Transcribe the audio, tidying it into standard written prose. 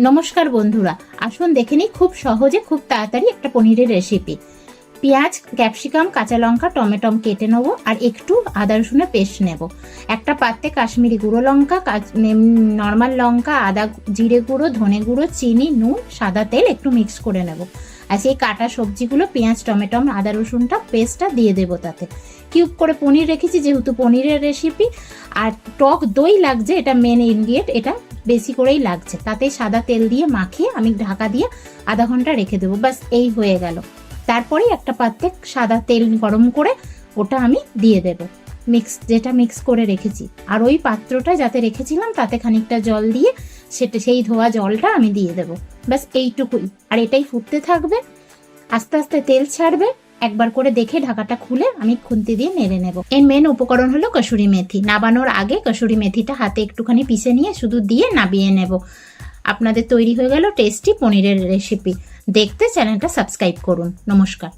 নমস্কার বন্ধুরা, আসুন দেখে নিই খুব সহজে খুব তাড়াতাড়ি একটা পনিরের রেসিপি। পেঁয়াজ, ক্যাপসিকাম, কাঁচা লঙ্কা, টমেটো কেটে নেব আর একটু আদা রসুনের পেস্ট নেব। একটা পাত্রে কাশ্মীরি গুঁড়ো লঙ্কা, নর্মাল লঙ্কা, আদা জিরে গুঁড়ো, ধনে গুঁড়ো, চিনি, নুন, সাদা তেল একটু মিক্স করে নেব। আর সেই কাটা সবজিগুলো পেঁয়াজ, টমেটো, আদা রসুনটা পেস্টটা দিয়ে দেবো। তাতে কিউব করে পনির রেখেছি যেহেতু পনিরের রেসিপি। আর টক দই লাগছে, এটা মেন ইনগ্রিডিয়েন্ট, এটা বেশি করেই লাগছে। তাতে সাদা তেল দিয়ে মাখিয়ে আমি ঢাকা দিয়ে আধা ঘন্টা রেখে দেবো। ব্যাস এই হয়ে গেল। তারপরে একটা পাত্রে সাদা তেল গরম করে ওটা আমি দিয়ে দেব, যেটা মিক্স করে রেখেছি। আর ওই পাত্রটা যাতে রেখেছিলাম তাতে খানিকটা জল দিয়ে সেই ধোয়া জলটা আমি দিয়ে দেব। ব্যাস এইটুকুই। আর এটাই ফুটতে থাকবে, আস্তে আস্তে তেল ছাড়বে। একবার করে দেখে ঢাকাটা খুলে আমি খুন্তি দিয়ে নেড়ে নেব। এর মেন উপকরণ হলো কসুরি মেথি। নাবানোর আগে কসুরি মেথিটা হাতে একটুখানি পিষে নিয়ে শুধু দিয়ে নাবিয়ে নেব। আপনাদের তৈরি হয়ে গেল টেস্টি পনিরের রেসিপি। দেখতে চ্যানেলটা সাবস্ক্রাইব করুন। নমস্কার।